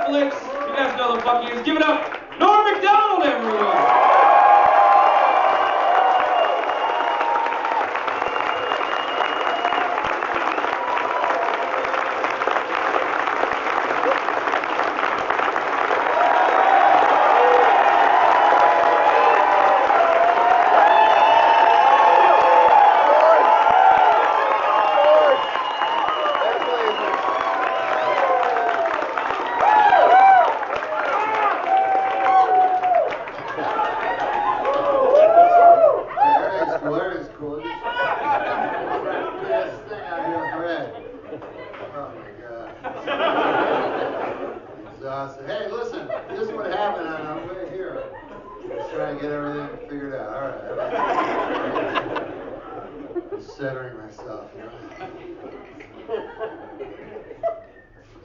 flicks. You guys know the fuck he is. Give it up, Macdonald, everyone. Hey, listen, this is what happened on our way here. Just trying to get everything figured out. All right. I'm centering myself, you know.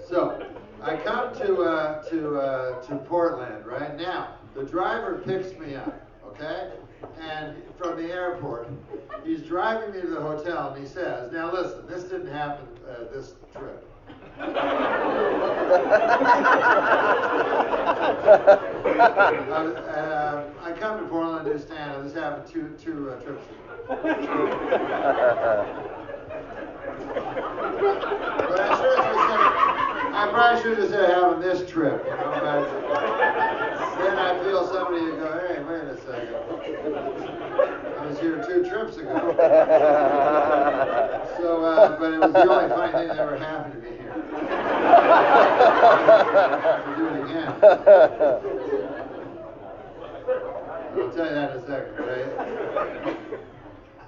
So, I come to Portland, right? Now, the driver picks me up, okay? And from the airport, he's driving me to the hotel, and he says, now listen, this didn't happen this trip. I come to Portland to stand. This happened two trips ago. But I probably should have said it happened this trip, you know. But then I feel somebody would go, hey, wait a second. I was here 2 trips ago. So, but it was the only funny thing that ever happened to me here. I'll do it again. I'll tell you that in a second, right?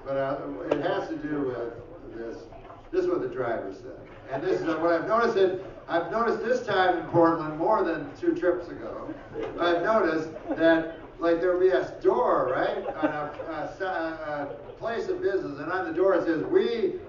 But it has to do with this. This is what the driver said. And this is what I've noticed. I've noticed this time in Portland more than 2 trips ago. I've noticed that, like, there'll be a door, right, on a place of business, and on the door it says, we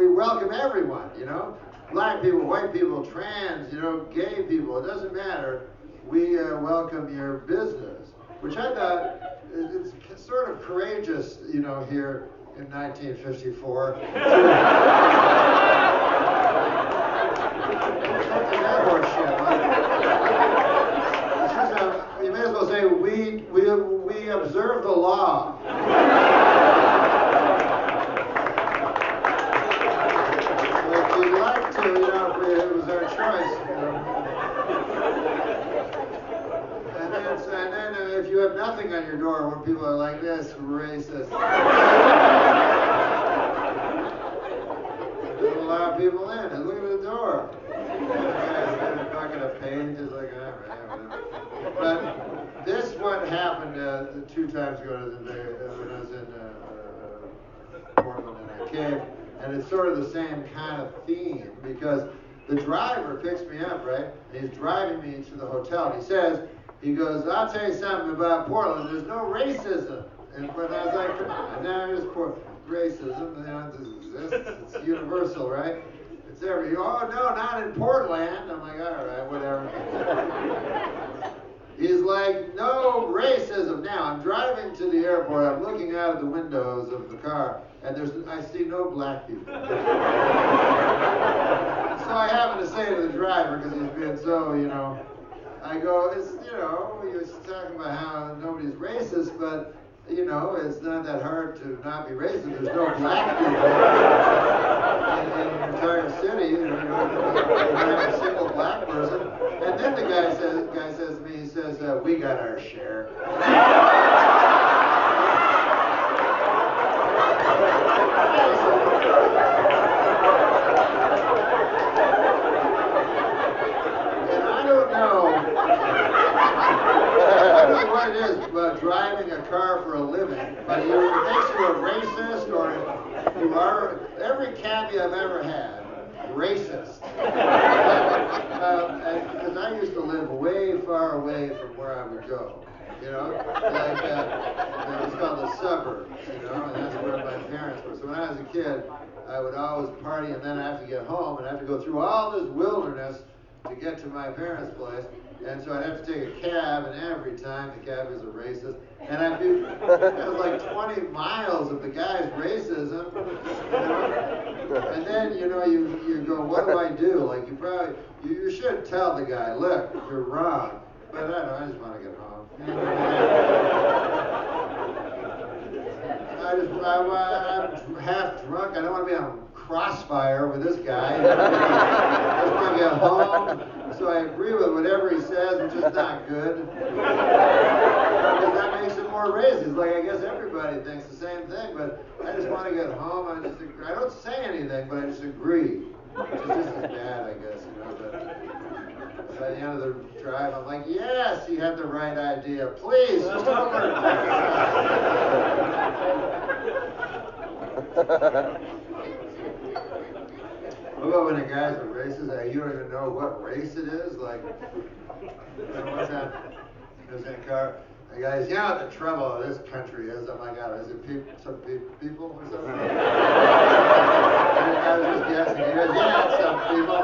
welcome everyone, you know, black people, white people, trans, you know, gay people, it doesn't matter. We welcome your business, which I thought it's sort of courageous, you know, here in 1954. You may as well say we observe the law. If you'd like to, you know, it was our choice. You know. And then if you have nothing on your door, when people are like this, racist. Doesn't allow people in. And look at the door. A bucket of paint is like that, right? But this what happened 2 times ago when I was in Portland in a cave, and it's sort of the same kind of theme because the driver picks me up, right? And he's driving me to the hotel, and he goes, I'll tell you something about Portland. There's no racism. But I was like, come on, now there's racism. You know, it's universal, right? It's every. Oh no, not in Portland. I'm like, all right, whatever. He's like, no racism. Now I'm driving to the airport. I'm looking out of the windows of the car, and I see no black people. So I happen to say to the driver, because he's been so, you know, I go, you're talking about how nobody's racist, but, you know, it's not that hard to not be racist. There's no black people in the entire city. You don't have a single black person. And then the guy says to me, he says, we got our share. What it is about driving a car for a living, but it makes you a racist, or you are, every cabbie I've ever had, racist. Because I used to live way far away from where I would go, you know, like, it was called the suburbs, you know, and that's where my parents were. So when I was a kid, I would always party, and then I have to get home, and I have to go through all this wilderness to get to my parents' place. And so I'd have to take a cab, and every time the cab is a racist. And that was like 20 miles of the guy's racism. You know? And then, you know, you go, what do I do? Like, you should tell the guy, look, you're wrong. But I don't know, I just want to get home. I'm half drunk. I don't want to be on crossfire with this guy. I just want to get home. So I agree with whatever he says, which is not good. Because that makes it more racist. Like, I guess everybody thinks the same thing, but I just want to get home. I don't say anything, but I just agree. Which is just as bad, I guess, you know. But by the end of the drive, I'm like, yes, he had the right idea. Please, just over. What about when a guy's a racist? You don't even know what race it is? Like, you know, what's that? There's in a car. The guy's, you know what the trouble of this country is? I'm like, is it some people or something? And I was just guessing. He goes, yeah, it's some people.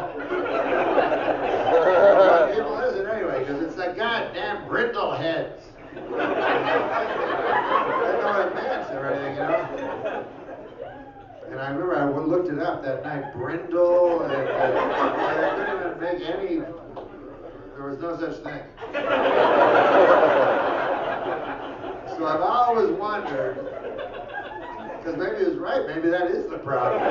What people is it anyway? Because it's the goddamn brindle heads. I didn't know what it meant or anything, you know? And I remember I looked it up that night, brindle, and I couldn't even make any, there was no such thing. So I've always wondered, because maybe he was right, maybe that is the problem.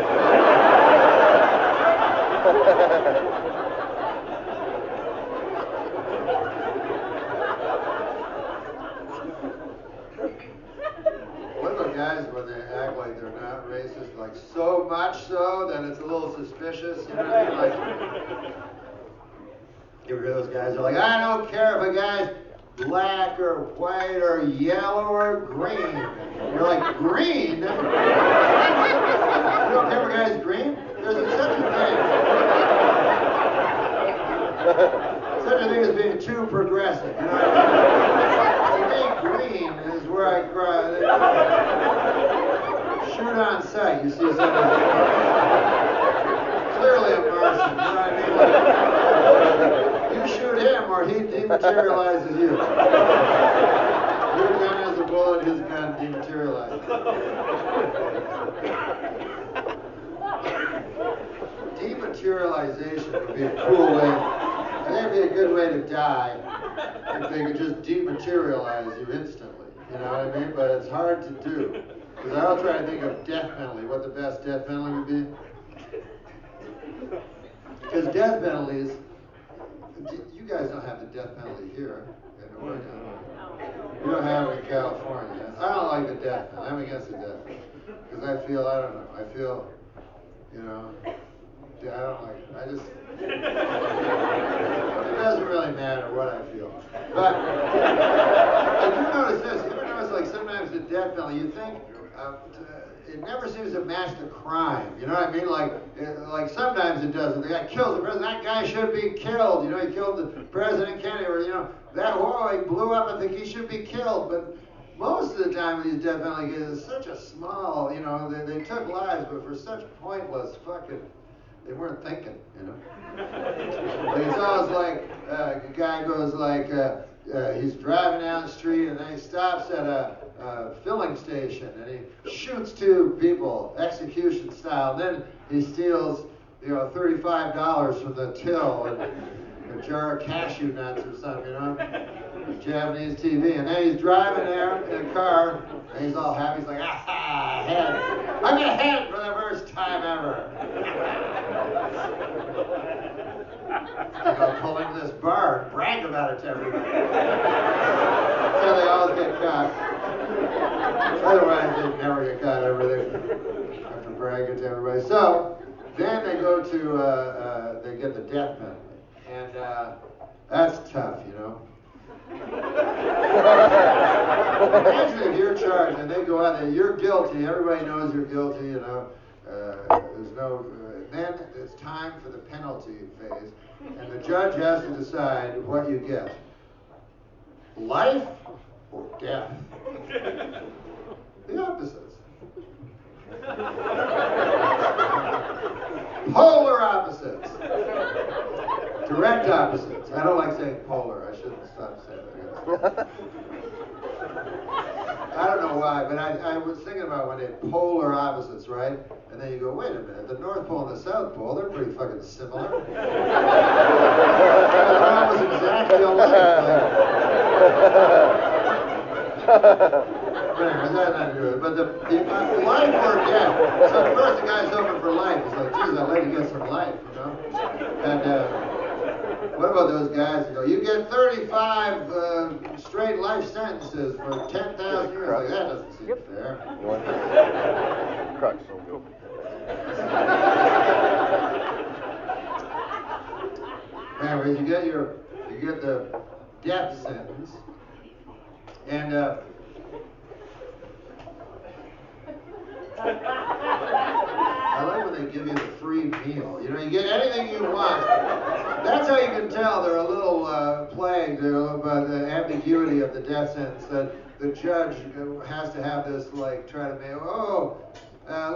What about guys when they act like they're not racist, like so much so that it's a little suspicious, you know what I mean? Like, you ever hear those guys are like, I don't care if a guy's black or white or yellow or green. You're like, green? You don't care if a guy's green? There's such a thing as being too progressive. You know what I mean? To me, green is where I cry. Shoot on sight. You see something clearly a Martian. You know what I mean? Like, you shoot him or he dematerializes you. Your gun has a bullet, his gun dematerializes. Dematerialization would be a cool way. I think it'd be a good way to die if they could just dematerialize you instantly. You know what I mean? But it's hard to do. Because I'll try to think of death penalty, what the best death penalty would be. Because death penalties, you guys don't have the death penalty here in Oregon. You don't have it in California. I don't like the death penalty. I'm against the death penalty. Because I feel, I don't know, I feel, you know, I don't like it. I just, it doesn't really matter what I feel. But I do notice this. You ever notice, like, sometimes the death penalty, you think, it never seems to match the crime. You know what I mean? Like sometimes it doesn't. The guy kills the president. That guy should be killed. You know, he killed the President Kennedy. Or, you know, that boy blew up. I think he should be killed. But most of the time with these death penalty cases, it's such a small, you know, they took lives, but for such pointless fucking, they weren't thinking, you know. Like, it's always like a guy goes like, he's driving down the street and then he stops at a filling station and he shoots two people, execution style. And then he steals, you know, $35 from the till and a jar of cashew nuts or something, you know, Japanese TV. And then he's driving there in a car and he's all happy. He's like, ah, head. I'm gonna head for the first time ever. I'll pull into this bar and brag about it to everybody. So they always get caught. Otherwise, they'd never get caught ever. They have to brag it to everybody. So then they go to, they get the death penalty. And that's tough, you know. Imagine if you're charged and they go out there, you're guilty, everybody knows you're guilty, you know. There's no, then it's time for the penalty phase, and the judge has to decide what you get. Life or death? The opposites. Polar opposites. Direct opposites. I don't like saying polar. I shouldn't stop saying that. I don't know why, but I I was thinking about one day polar opposites, right? And then you go, wait a minute, the North Pole and the South Pole, they're pretty fucking similar. They're almost exactly alike. But anyways, that had nothing to do with it. But the life or death. So first the guy's hoping for life. He's like, geez, I'd like to get some life, you know? And what about those guys that go, you get 35 straight life sentences for 10,000 years? Like, that doesn't seem fair. Crux. Anyways, you get the death sentence, and I like when they give you the free meal. You know, you get anything you want. That's how you can tell they're a little plagued by the ambiguity of the death sentence. That the judge has to have this, like, try to make,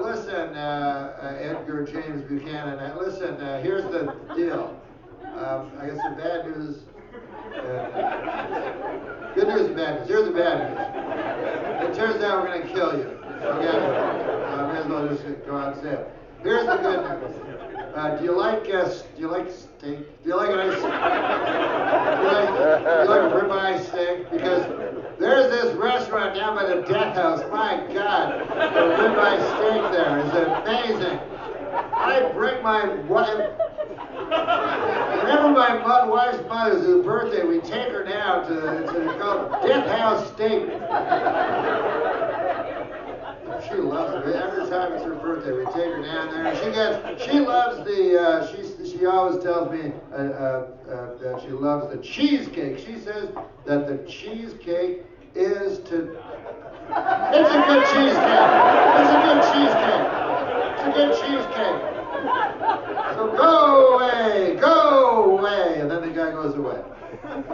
listen, Edgar James Buchanan, listen, here's the deal. I guess the bad news, good news and bad news. Here's the bad news. It turns out we're going to kill you. Okay? May as well just go out and say it. Here's the good news. Do you like steak? Do you like a nice, do you like a ribeye steak? Because there's this restaurant down by the death house. My God, the ribeye steak there is amazing. I bring my wife. Whenever my wife's mother's birthday, we take her down to called Death House Steak. She loves it. Every time it's her birthday, we take her down there. And she loves the, she always tells me that she loves the cheesecake. She says that the cheesecake is to, it's a good cheesecake. It's a good cheesecake. It's a good cheesecake. So go away, and then the guy goes away. And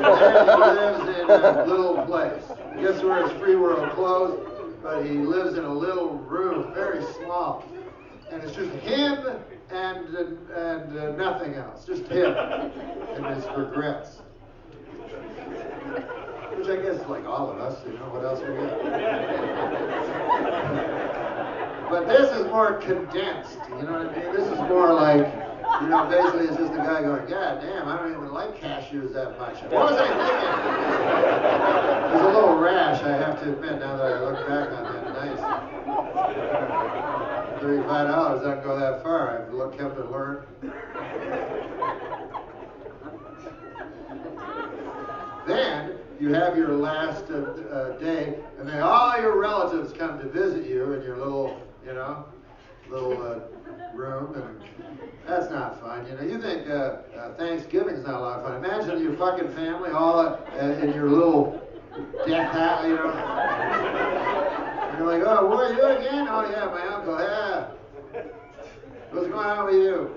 then he lives in a little place. Guess where his free world closed? But he lives in a little room, very small. And it's just him and nothing else. Just him and his regrets. Which I guess is like all of us, you know, what else we got? But this is more condensed, you know what I mean? This is more like, you know, basically it's just a guy going, God damn, I don't even like cashews that much. What was I thinking? There's a little rash, I have to admit, now that I look back on that. Nice. $35 doesn't go that far. I've kept it learned. Then you have your last day, and then all your relatives come to visit you in your little, you know, room, and that's not fun. You know, you think Thanksgiving's not a lot of fun. Imagine your fucking family all in your little death hat, you know. And you're like, oh, who are you again? Oh yeah, my uncle. Yeah. What's going on with you?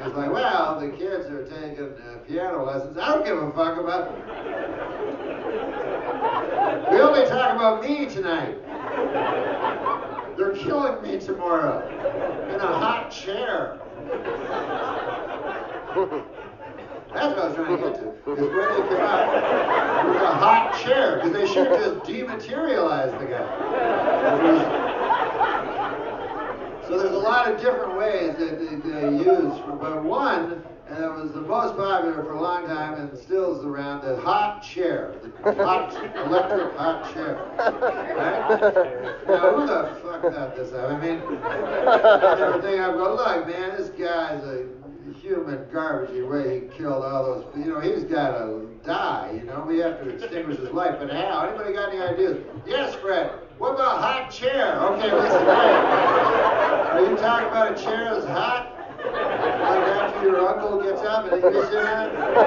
He's like, well, the kids are taking piano lessons. I don't give a fuck about. We only talk about me tonight. They're killing me tomorrow in a hot chair. That's what I was trying to get to. Is where they come out with a hot chair, because they should just dematerialize the guy. So there's a lot of different ways that they use, but one, and that was the most popular for a long time and still is around, the hot chair, the hot electric hot chair. Right? Now, who the fuck thought this up? I mean, everything I go, look, man, this guy's a human garbage the way he killed all those, you know, he's got to die, you know, we have to extinguish his life, but how? Anybody got any ideas? Yes, Fred. What about hot chair? Okay, listen, hey, are you talking about a chair that's hot? Like after your uncle gets up and he gets in it? What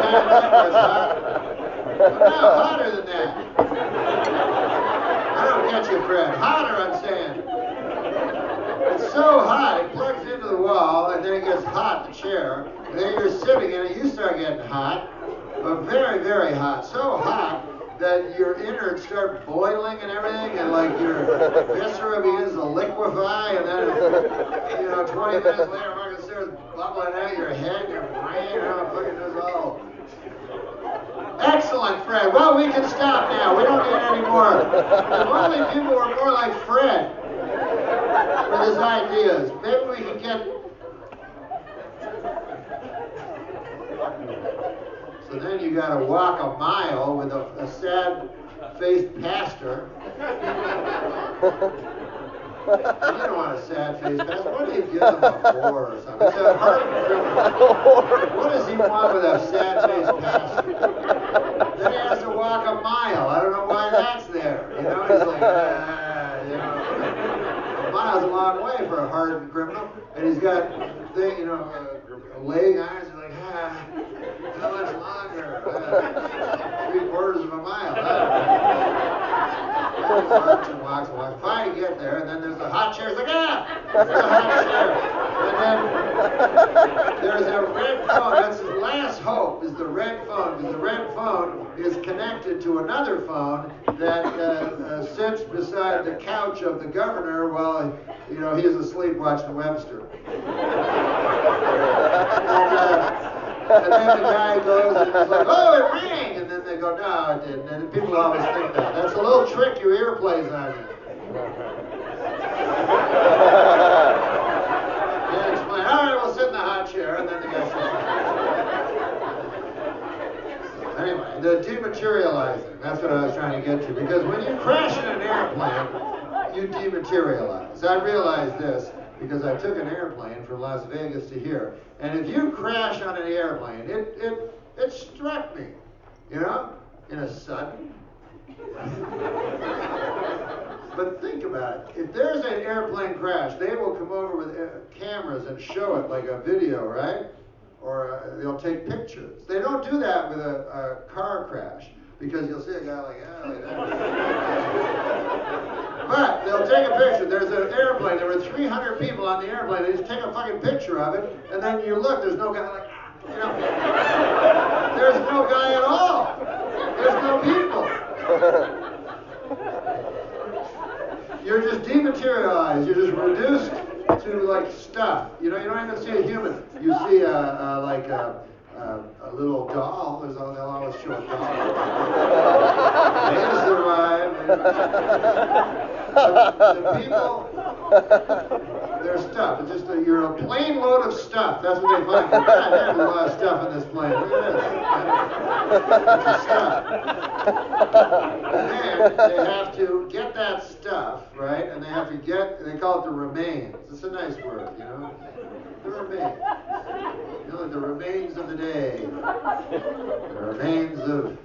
kind of chair is hot? Well, no, hotter than that. I don't get you, Fred. Hotter, I'm saying. It's so hot, it plugs into the wall, and then it gets hot, the chair, and then you're sitting in it, you start getting hot, but very, very hot. So hot that your innards start boiling and everything, and like your viscera begins to liquefy, and then, you know, 20 minutes later, fucking starts bubbling out your head, your brain, and fucking just all Excellent, Fred. Well, we can stop now. We don't need any more. If only people were more like Fred with his ideas. Maybe we can get... So then you got to walk a mile with a sad-faced pastor. You don't want a sad-faced pastor. What do you give him, a whore or something? It's a hardened criminal. What does he want with a sad-faced pastor? Then he has to walk a mile. I don't know why that's there. You know, he's like, you know. A mile's a long way for a hardened criminal. And he's got, leg irons. He's like, how much longer? 3/4 of a mile. Walks and walks and walks. Finally get there, and then there's the hot chair. It's like, there's the hot chair. And then there's a red phone. That's his last hope, is the red phone. Because the red phone is connected to another phone that sits beside the couch of the governor while, he is asleep watching Webster. And then the guy goes and he's like, oh, it rang! And then they go, no, it didn't. And people always think that. That's a little trick your ear plays on you. They explain, all right, we'll sit in the hot chair. And then the guy sits. Anyway, the dematerializing. That's what I was trying to get to. Because when you crash in an airplane, you dematerialize. I realized this because I took an airplane from Las Vegas to here. And if you crash on an airplane, it struck me, in a sudden. But think about it. If there's an airplane crash, they will come over with cameras and show it like a video, right? Or they'll take pictures. They don't do that with a car crash, because you'll see a guy like that. But they'll take a picture. There's an airplane. There were 300 people on the airplane. They just take a fucking picture of it, and then you look. There's no guy like, There's no guy at all. There's no people. You're just dematerialized. You're just reduced to like stuff. You don't even see a human. You see a little doll. They'll always show a doll. They survive. The people, they're stuff. It's just you're a plane load of stuff. That's what they find. God damn, there's a lot of stuff in this plane. Look at this. It's stuff. And then they have to get that stuff, right? And they have to they call it the remains. It's a nice word, The remains. Like the remains of the day. The remains of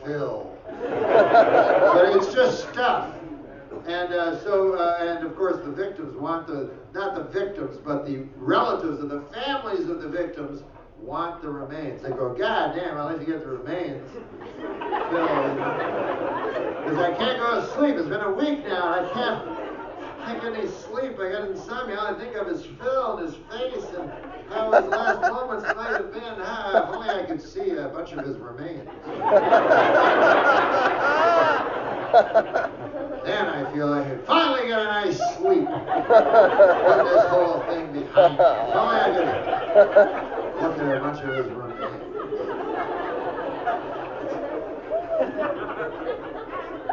Phil. But it's just stuff. And and of course the victims want not the victims, but the relatives of the families of the victims want the remains. They go, God damn, I'll let you get the remains. Because I can't go to sleep. It's been a week now, and I can't get any sleep. I got insomnia. All I think of is Phil and his face and how his last moments might have been. If only I could see a bunch of his remains. Then I feel I could finally get a nice sleep. Put this whole thing behind me. If only I could look at a bunch of his remains.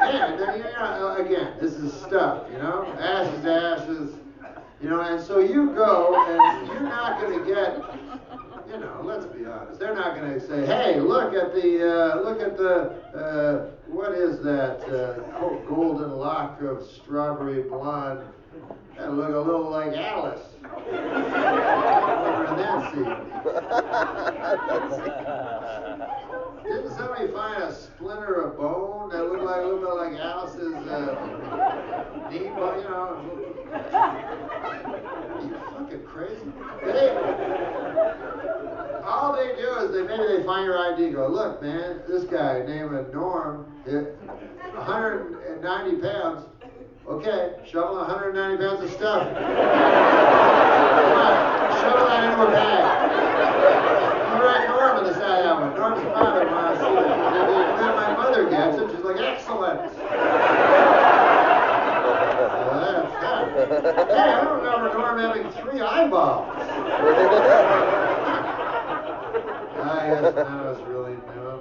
And then, again, this is stuff, ashes to ashes, and so you go and you're not going to get, let's be honest, they're not going to say, hey, look at the, what is that golden lock of strawberry blonde that look a little like Alice over in that scene. Didn't somebody find a splinter of bone that looked like a little bit like Alice's knee bone? Are you fucking crazy? All they do is maybe they find your ID, go, look, man, this guy named Norm, 190 pounds. Okay, shovel 190 pounds of stuff. Come on, shovel that into a bag. You write Norm on the side of that one. Norm's mother when I see that. And then my mother gets it. She's like, excellent. Well, that's that. Hey, I don't remember Norm having 3 eyeballs. I guess none of us really knew him.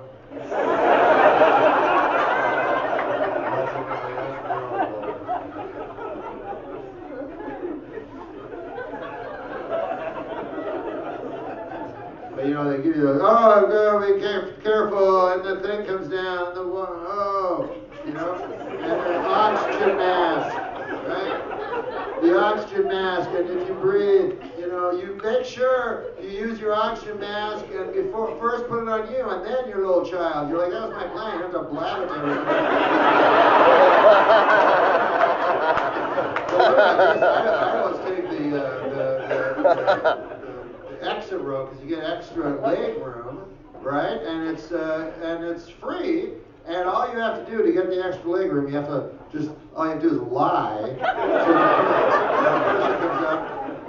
they give you the, oh, go, be careful, and the thing comes down, and the woman, oh, and the oxygen mask, right? The oxygen mask, and if you breathe, you make sure you use your oxygen mask, and first put it on you, and then your little child. You're like, that was my plan, you have to blab it to everybody. I always take the exit row because you get extra leg room, right? And it's free. And all you have to do to get the extra leg room, all you have to do is lie.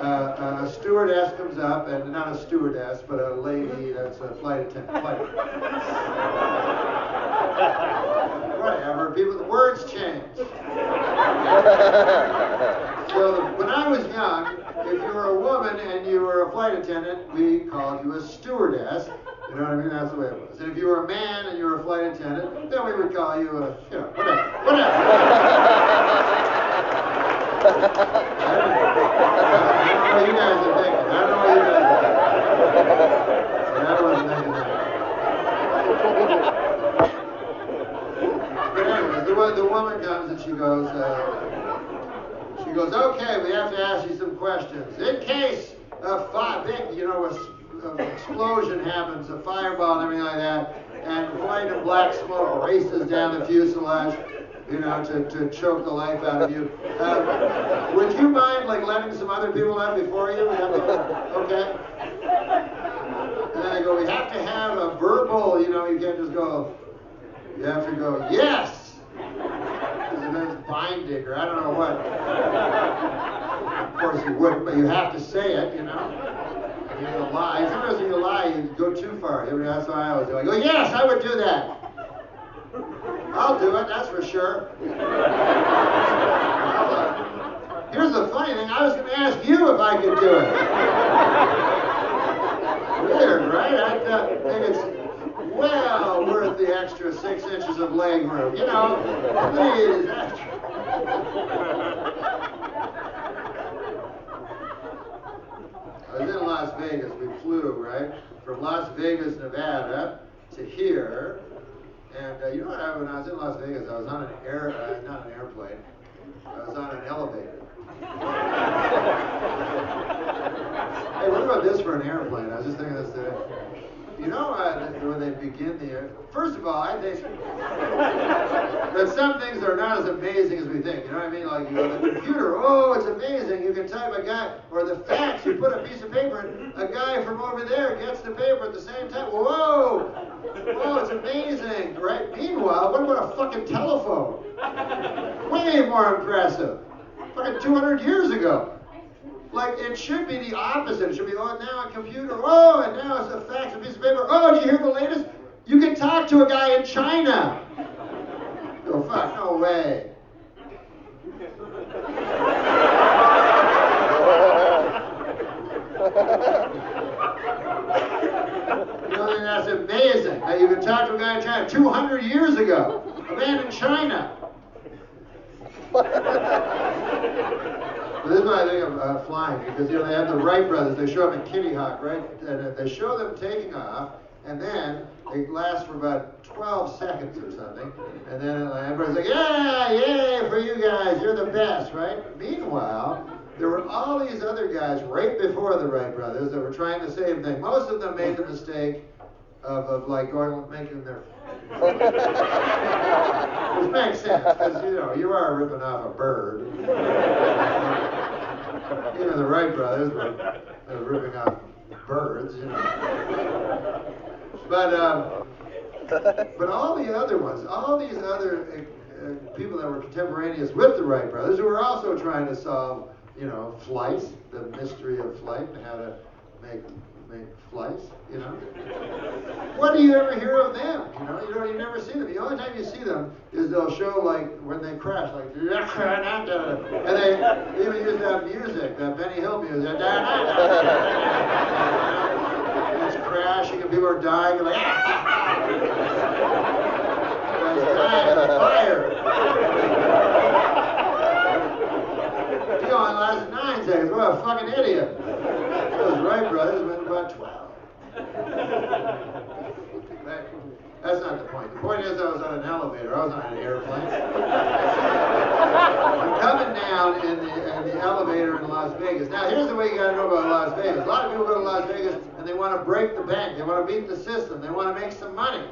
A stewardess comes up, and not a stewardess, but a lady that's a flight attendant. Whatever, the words change. So when I was young, if you were a woman and you were a flight attendant, we called you a stewardess. You know what I mean? That's the way it was. And if you were a man and you were a flight attendant, then we would call you a, whatever. I don't know what you guys are thinking. I don't know what you guys are thinking. I wasn't thinking that. But anyways, the woman comes and she goes, okay, we have to ask you some questions. In case a big, explosion happens, a fireball and everything like that, and white and black smoke races down the fuselage, to choke the life out of you. Would you mind, letting some other people out before you? Okay. And then they go, we have to have a verbal, you can't just go, you have to go, yes! Because it's binding, or I don't know what. Of course you wouldn't, but you have to say it, You don't lie. Sometimes when you lie, you go too far. That's what I always do. I go, yes, I would do that. I'll do it, that's for sure. Here's the funny thing, I was going to ask you if I could do it. Weird, right? I think it's well worth the extra 6 inches of leg room. Please, extra. I was in Las Vegas. We flew, right, from Las Vegas, Nevada to here. And when I was in Las Vegas, I was on not an airplane, I was on an elevator. Hey, what about this for an airplane? I was just thinking this today. When they begin first of all, I think that some things are not as amazing as we think. You know what I mean? The computer, oh, it's amazing. You can type a guy, or the fax, you put a piece of paper in, a guy from over there gets the paper at the same time. Whoa, it's amazing, right? Meanwhile, what about a fucking telephone? Way more impressive. Fucking 200 years ago. It should be the opposite. It should be, oh, now a computer, oh, and now it's a fax, a piece of paper. Oh, did you hear the latest? You can talk to a guy in China. Oh, fuck, no way. That's amazing. That you can talk to a guy in China 200 years ago. A man in China. But this is what I think of flying, because they have the Wright brothers. They show up in Kitty Hawk, right? And they show them taking off, and then they last for about 12 seconds or something, and then everybody's like, yeah, yay for you guys, you're the best, right? Meanwhile, there were all these other guys right before the Wright brothers that were trying the same thing. Most of them made the mistake of making their which makes sense, because you are ripping off a bird. Even the Wright brothers were ripping off birds, But all the other ones, all these other people that were contemporaneous with the Wright brothers, who were also trying to solve, flight, the mystery of flight, and how to make flights, What do you ever hear of them? You never see them. The only time you see them is they'll show when they crash, and they even use that music, that Benny Hill music. It's crashing and people are dying. And it's dying of fire. He only lasted 9 seconds. What a fucking idiot. Those Wright brothers went about 12. But that's not the point. The point is I was on an elevator. I was on an airplane. I'm coming down in the elevator in Las Vegas. Now, here's the way you got to know about Las Vegas. A lot of people go to Las Vegas and they want to break the bank. They want to beat the system. They want to make some money.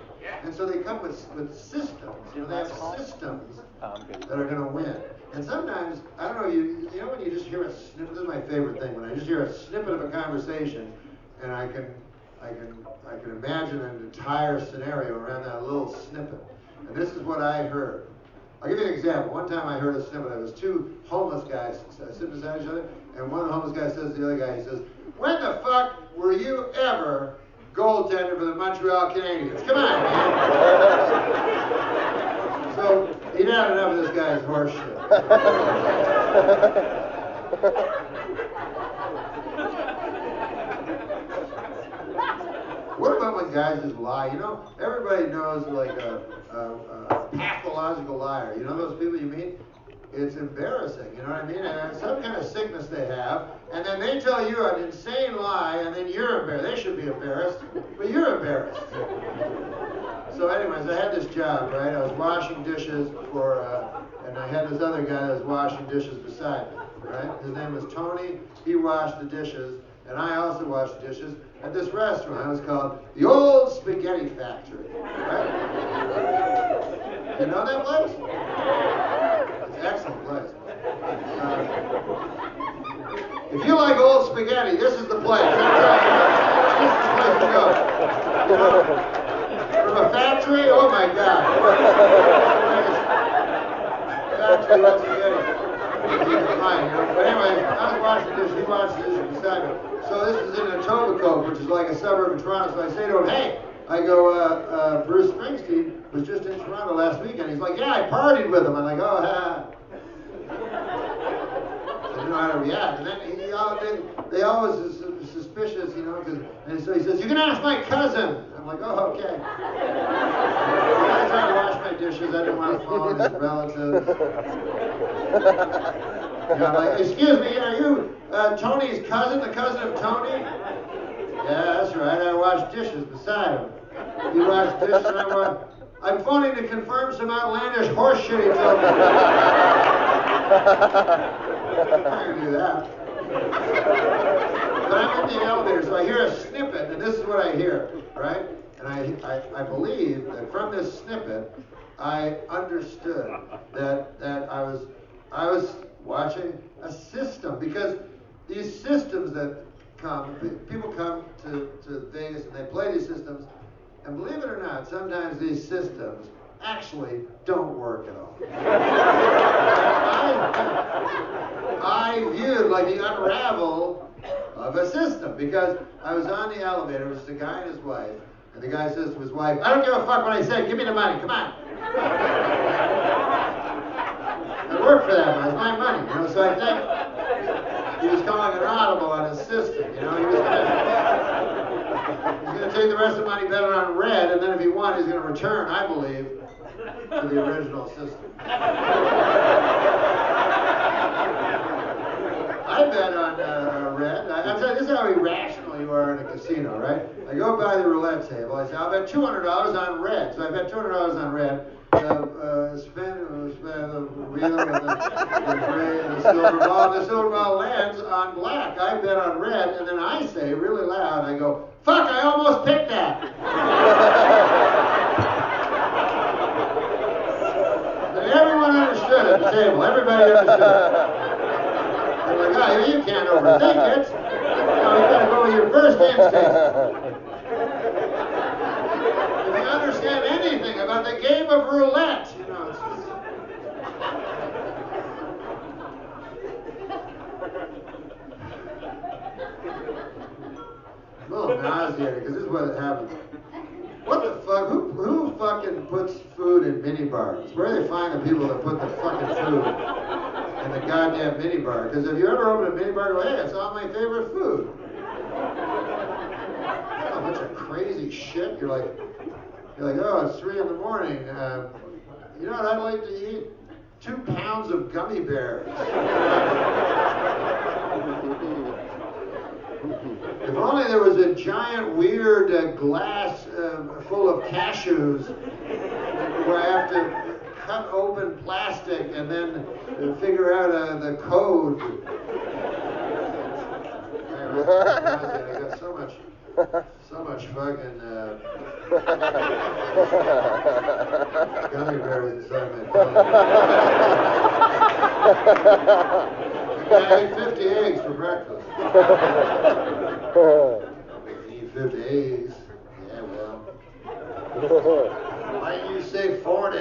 And so they come with systems. You know, they have systems that are going to win. And sometimes, I don't know, you know when you just hear a snippet, this is my favorite thing, when I just hear a snippet of a conversation and I can imagine an entire scenario around that little snippet. And this is what I heard. I'll give you an example. One time I heard a snippet. There was two homeless guys sitting beside each other, and one of the homeless guys says to the other guy, he says, "When the fuck were you ever goaltender for the Montreal Canadiens? Come on, man." So he'd had enough of this guy's horse shit. What about when guys just lie? You know, everybody knows like a pathological liar. You know those people you meet? It's embarrassing, you know what I mean? And some kind of sickness they have, and then they tell you an insane lie, and then you're embarrassed. They should be embarrassed, but you're embarrassed. So anyways, I had this job, right? I was washing dishes and I had this other guy that was washing dishes beside me, right? His name was Tony. He washed the dishes, and I also washed the dishes at this restaurant. It was called the Old Spaghetti Factory, right? You know that place? It's an excellent place. If you like old spaghetti, this is the place. This is the place to go. You know, from a factory, oh my God. Factory old spaghetti. Fine, you know. But anyway, I was washing dishes. He washed the dishes beside me. So this is in Etobicoke, which is like a suburb of Toronto. So I say to him, "Hey," I go, Bruce Springsteen was just in Toronto last weekend. He's like, "Yeah, I partied with him." I'm like, "Oh, ha." I didn't know how to react. And then they always are suspicious, you know, and so he says, "You can ask my cousin." I'm like, "Oh, okay." I tried to wash my dishes. I didn't want to phone his relatives. You know, I'm like, "Excuse me, are you Tony's cousin, the cousin of Tony?" "Yeah, that's right. I wash dishes beside him." "You wash dishes and I wash..." "I'm phoning to confirm some outlandish horse shit he told me." I can do that. But I'm in the elevator, so I hear a snippet, and this is what I hear, right? And I believe that from this snippet, I understood that I was watching a system, because these systems that come, people come to Vegas and they play these systems, and believe it or not, sometimes these systems actually don't work at all. I viewed like the unravel of a system, because I was on the elevator, it was the guy and his wife, and the guy says to his wife, "I don't give a fuck what I said, give me the money, come on." I worked for that money, it's my money, you know, so I think he was calling an audible on his system, you know, he was going to take the rest of the money, bet it on red, and then if he won, he's going to return, I believe, to the original system. I bet on red. I'm telling you, this is how irrational you are in a casino, right? I go by the roulette table. I say, "I'll bet $200 on red." So I bet $200 on red. Spin the wheel with the gray and the silver ball. The silver ball lands on black. I bet on red, and then I say really loud, I go, "Fuck, I almost picked that." And everyone understood at the table. Everybody understood. They're like, "Oh, you can't overthink it. You gotta go with your first instinct." If you understand anything about the game of roulette, you know, it's just... I'm a little nauseated, because this is what happens. What the fuck? Who fucking puts food in mini bars? Where do they find the people that put the fucking food in the goddamn mini bar? Because if you ever open a mini bar, go, "Hey, it's all my favorite food." A bunch of crazy shit. You're like, "Oh, it's 3 a.m. You know what I'd like to eat? 2 pounds of gummy bears." If only there was a giant weird glass full of cashews where I have to cut open plastic and then figure out the code. Anyway, I got so much fucking gummy bears inside my belly. I ate 50 eggs for breakfast. Eat 50 eggs. Yeah, well. Why didn't you say 40?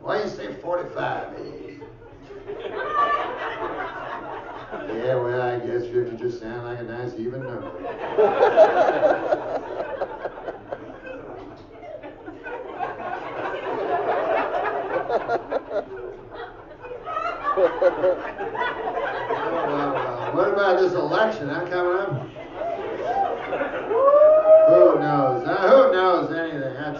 Why didn't you say 45 eggs? Yeah, well, I guess 50 just sounds like a nice even number. What about this election, huh, coming up? Who knows? Who knows anything? I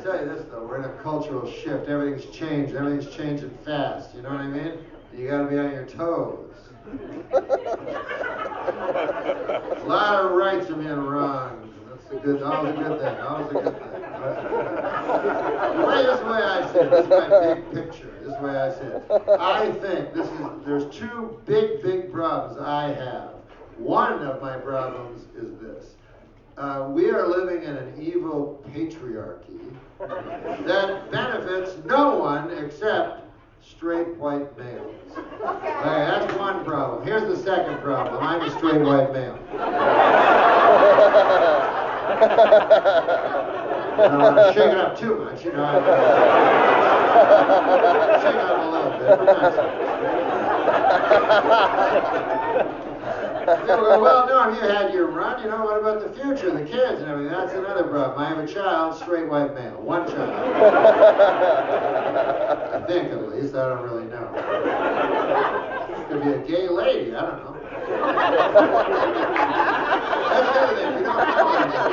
tell you this though, we're in a cultural shift. Everything's changed. Everything's changing fast. You know what I mean? You got to be on your toes. A lot of rights are being wronged. That's always a good thing. Always a good thing. This is the way I see it. This is my big picture. This is the way I see it. I think there's two big problems I have. One of my problems is this. We are living in an evil patriarchy that benefits no one except straight white males. Okay, that's one problem. Here's the second problem. I'm a straight white male. I don't want to shake it up too much, you know. Shake it up a little bit. Well, Norm, you had your run. You know, what about the future, the kids and everything? That's another problem. I have a child, straight white male. One child. I think, at least. I don't really know. Could be a gay lady. I don't know. That's the other thing. You don't know anything.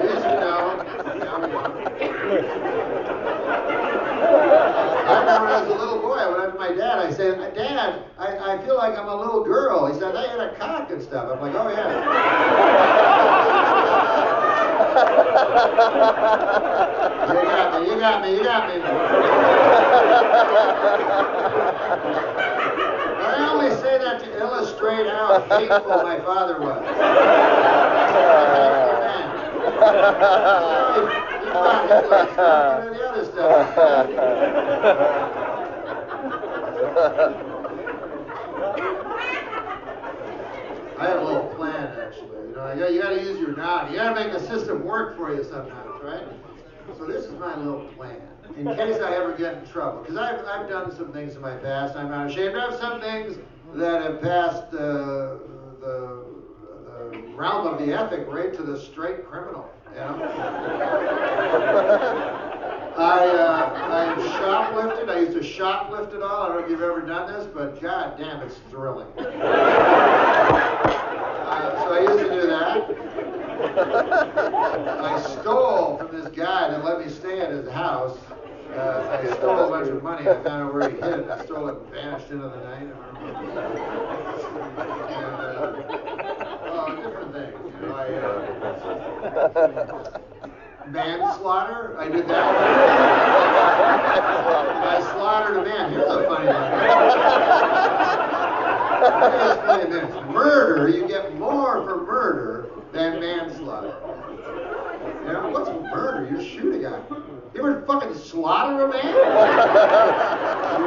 You used to know. Now we don't. I remember when I was a little boy, I went up to my dad. I said, Dad, I feel like I'm a little girl. He said, I had a cock and stuff. I'm like, oh, yeah. You got me. I only say that to illustrate how faithful my father was. The other stuff. I have a little plan, actually. You know, you got to use your nod. You got to make the system work for you sometimes, right? So this is my little plan, in case I ever get in trouble. Because I've done some things in my past. I'm not ashamed of some things that have passed the realm of the ethic right to the straight criminal. You know? I shoplifted. I used to shoplift it all. I don't know if you've ever done this, but god damn, it's thrilling. So I used to do that. I stole from this guy that let me stay at his house. I stole a bunch of money. I found out where he hid it. I stole it and vanished into the night. And different things. You know, manslaughter. I did that. I slaughtered a man. Here's a funny thing. Murder. You get more for murder than manslaughter. You know, what's murder? You shoot a guy. You ever fucking slaughter a man?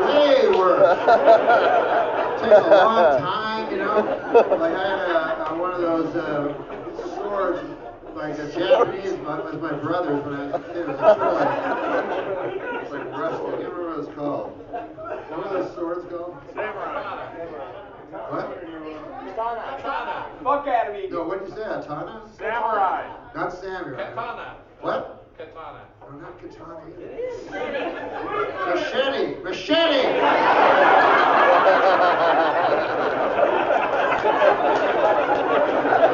Way worse. Takes a long time, you know. Like I had one of those swords, like a Japanese, was my brother's when I was a kid. It was a toy. It's like rusty. I can't remember what it's called. What are those swords called? Samurai. What? Katana. Fuck out of me. No, what did you say? Atana? Samurai. Not samurai. Katana. What? Katana. No, not katana either. Machete! Machete!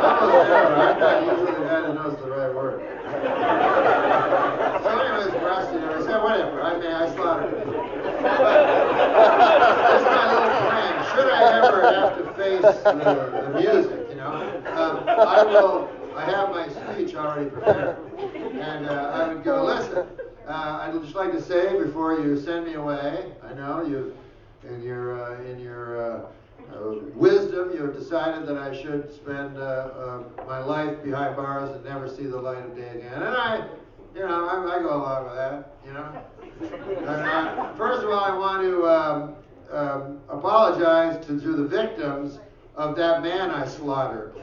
Almost there, but I'm not usually the guy that knows the right word. So anyways, Rusty, I said, whatever, I slaughtered it. But that's my little plan. Should I ever have to face the music, you know. I have my speech already prepared. And I would go, listen, I'd just like to say before you send me away, I know you, in your wisdom, you have decided that I should spend my life behind bars and never see the light of day again. And I go along with that, you know. And, first of all, I want to apologize to the victims of that man I slaughtered.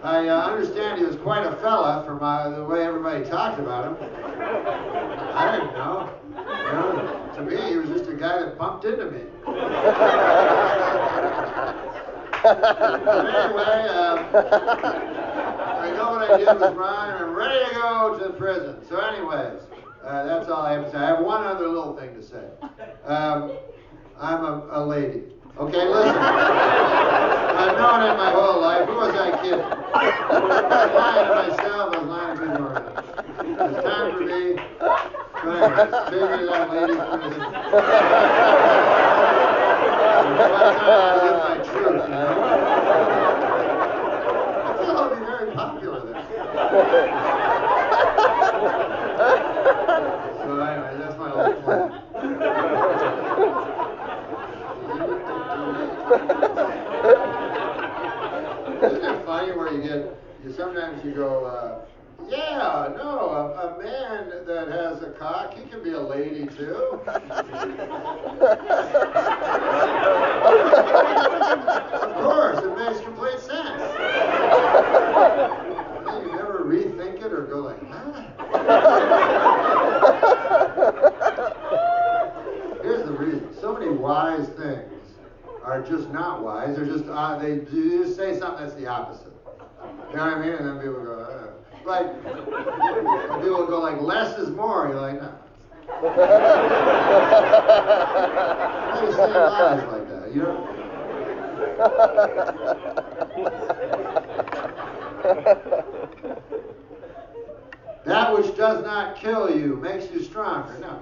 I understand he was quite a fella from the way everybody talked about him. I didn't know. You know, to me, he was just a guy that bumped into me. But anyway, I know what I did was wrong, and I'm ready to go to the prison. So anyways, that's all I have to say. I have one other little thing to say. I'm a lady. Okay, listen. I've known it my whole life. Who was I kidding? I was lying to myself. I was lying to people around. It's time for me. Take me to that lady's prison. It's time to live my truth, you know? I feel I'll be very popular there. So anyway, that's my little plan. Isn't it funny where sometimes you go, yeah, no, a man that has a cock, he can be a lady too. Of course, it makes complete sense. You never rethink it or go like, huh? Here's the reason. So many wise things are just not wise. They're just, they just say something that's the opposite. You know what I mean? And then people go, like, people go like, less is more. You're like, no. They say lies like that, you know? That which does not kill you makes you stronger. No.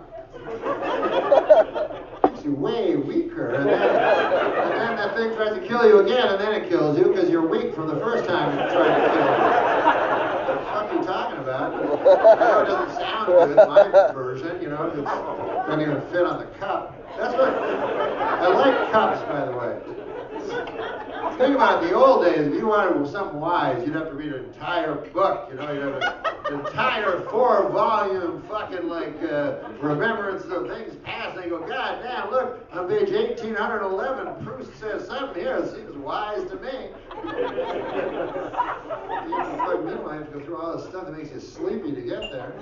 Makes you way weaker. And then that thing tries to kill you again, and then it kills you because you're weak from the first time it tried to kill you. What the fuck are you talking about? I know it doesn't sound good, my version, you know, it doesn't even fit on the cup. That's what, I like cups, by the way. Think about it, in the old days, if you wanted something wise, you'd have to read an entire book, you know, you'd have an entire 4-volume fucking, like, remembrance of things past, and they go, God damn, look, on page 1811, Proust says something here, it seems wise to me. Meanwhile, you have to go through all the stuff that makes you sleepy to get there.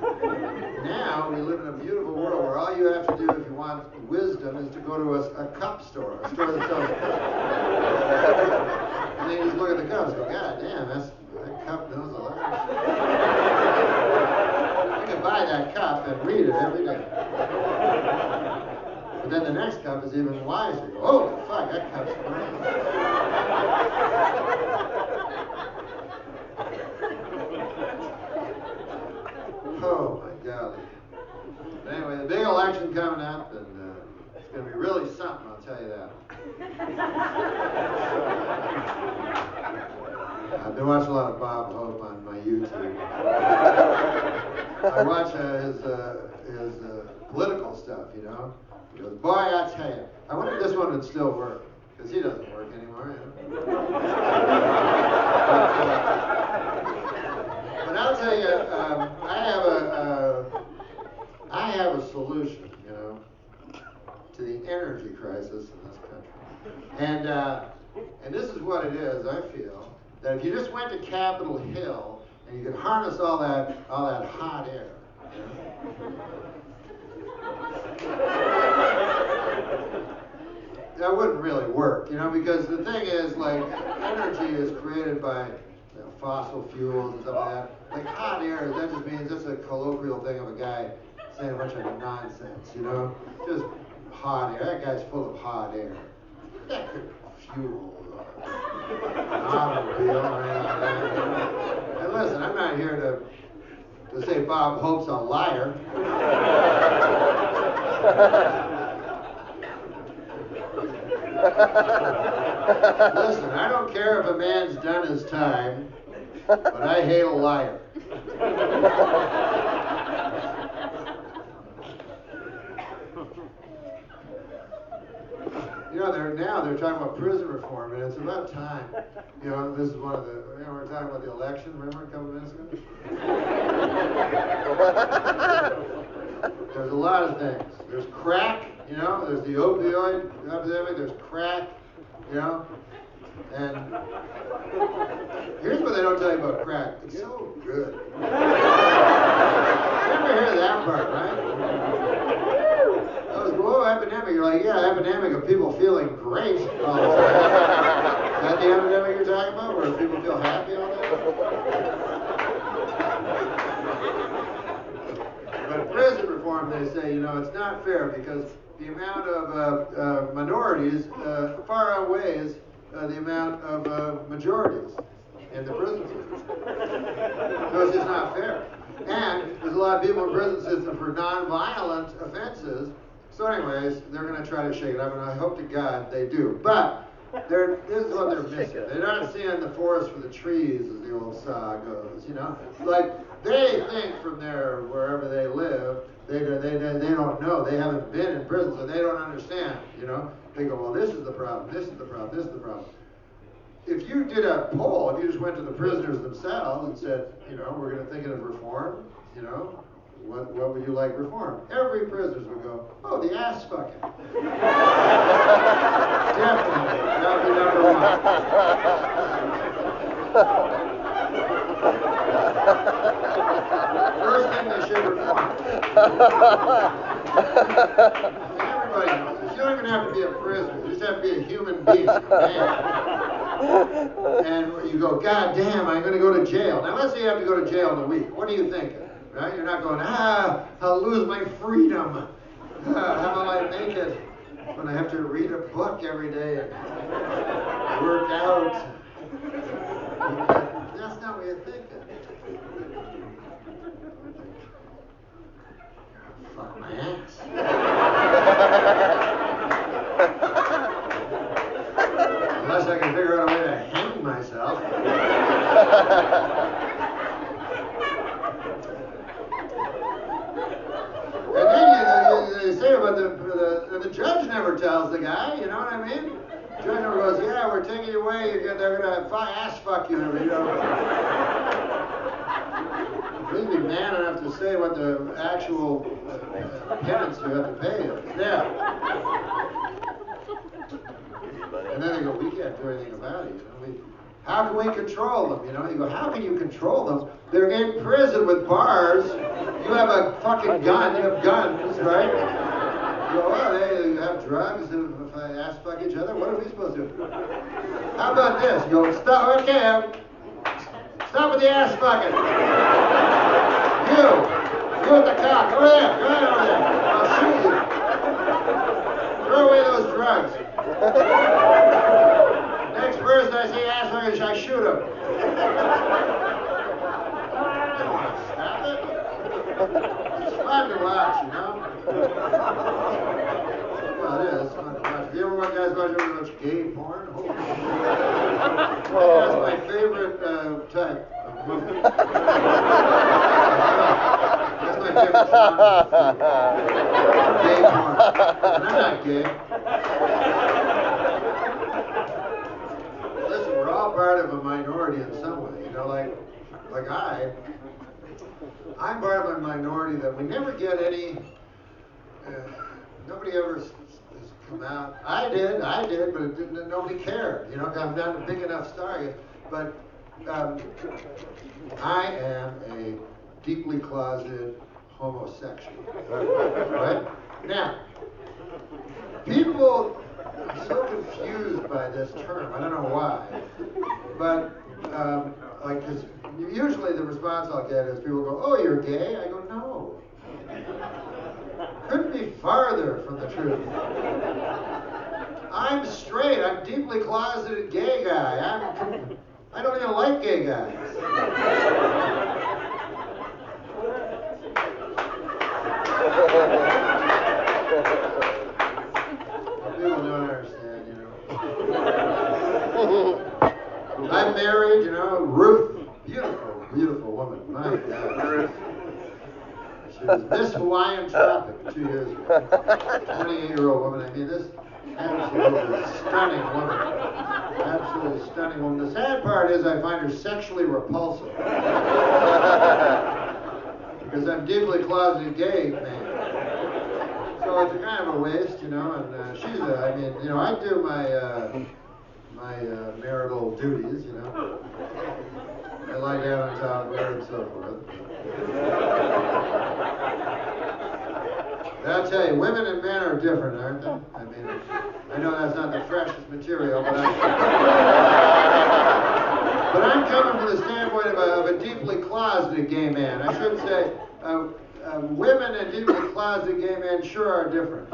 Now, we live in a beautiful world where all you have to do if you want wisdom is to go to a cup store, a store that sells and then you just look at the cups and go, God damn, that cup knows a lot of shit. I can buy that cup and read it every day. But then the next cup is even wiser. You go, holy fuck, that cup's great. Oh my golly. But anyway, the big election coming up, and it's going to be really something, I'll tell you that. I've been watching a lot of Bob Hope on my YouTube. I watch his political stuff, you know. He goes, boy, I tell you, I wonder if this one would still work, because he doesn't work anymore, you know. But I'll tell you, I have a solution, you know, to the energy crisis in this country. And this is what it is, I feel, that if you just went to Capitol Hill and you could harness all that hot air, you know, that wouldn't really work, you know, because the thing is, like, energy is created by, you know, fossil fuels and stuff like that. Like hot air, that just means it's a colloquial thing of a guy saying a bunch of nonsense, you know, just hot air. That guy's full of hot air. That could fuel an automobile or anything like that. And listen, I'm not here to say Bob Hope's a liar. Listen, I don't care if a man's done his time, but I hate a liar. You know, they're talking about prison reform, and it's about time. You know, this is one of the, you know, we're talking about the election, remember a couple minutes ago? There's a lot of things. There's crack, you know, there's the opioid epidemic, there's crack, you know, and here's what they don't tell you about crack. It's so good. You never hear that part, right? Whoa, epidemic. You're like, yeah, epidemic of people feeling great all the time. Is that the epidemic you're talking about, where people feel happy all the time? But prison reform, they say, you know, it's not fair because the amount of minorities far outweighs the amount of majorities in the prison system. So it's just not fair. And there's a lot of people in the prison system for non-violent offenses. So anyways, they're going to try to shake it up, and I hope to God they do. But this is what they're missing. They're not seeing the forest for the trees, as the old saw goes, you know? Like, they think from there, wherever they live, they don't know. They haven't been in prison, so they don't understand, you know? They go, well, this is the problem, this is the problem, this is the problem. If you did a poll, if you just went to the prisoners themselves and said, you know, we're going to think of reform, you know, what would you like reform? Every prisoner would go, oh, the ass fucking. Definitely, that would be number one. First thing they should reform. Everybody knows this. You don't even have to be a prisoner. You just have to be a human being, man. And you go, God damn, I'm going to go to jail. Now, let's say you have to go to jail in a week. What are you thinking? Right? You're not going, I'll lose my freedom. How will I make it when I have to read a book every day and work out? That's not what you're thinking. Fuck my ass. Unless I can figure out a way to hang myself. And then they say about the judge never tells the guy, you know what I mean? The judge never goes, yeah, we're taking you away, they're going to ass fuck you, you know. Please be man enough to say what the actual penance you have to pay is. Yeah. And then they go, we can't do anything about it, you know. How can we control them? You know, you go, how can you control them? They're in prison with bars. You have a fucking gun. You have guns, right? You go, well, they have drugs. If I ass fuck each other, what are we supposed to do? How about this? You go, stop. Okay, stop with the ass fucking. You with the cock. Over there. Go ahead over there. I'll shoot you. Throw away those drugs. Next person I see ass fucking, I shoot him. Stop it. It's fun to watch, you know? Well, it is fun to watch. Have you ever guys watch gay porn? Holy shit. That's my favorite type of movie. That's my favorite genre. Gay porn. And I'm not gay. Listen, we're all part of a minority in some way, you know, like I'm part of a minority that we never get any, nobody ever has come out. I did, but it didn't, nobody cared, you know, I'm not a big enough star yet, but I am a deeply closeted homosexual, right? Now, people are so confused by this term, I don't know why, but like, cause usually the response I'll get is people go, oh, you're gay? I go, no. Couldn't be farther from the truth. I'm straight, I'm deeply closeted gay guy. I don't even like gay guys. People don't understand, you know. I'm married, you know, Ruth, beautiful, beautiful woman. My God. She was Miss Hawaiian Tropic 2 years ago. 28-year-old woman. I mean, this absolutely stunning woman. Absolutely stunning woman. The sad part is I find her sexually repulsive. Because I'm deeply closeted gay man. So it's kind of a waste, you know, and she's I mean, you know, I do my marital duties, you know. I lie down on top of her and so forth. But I'll tell you, women and men are different, aren't they? I mean, I know that's not the freshest material, but I'm coming from the standpoint of a deeply closeted gay man. I should say, women and deeply closeted gay men sure are different.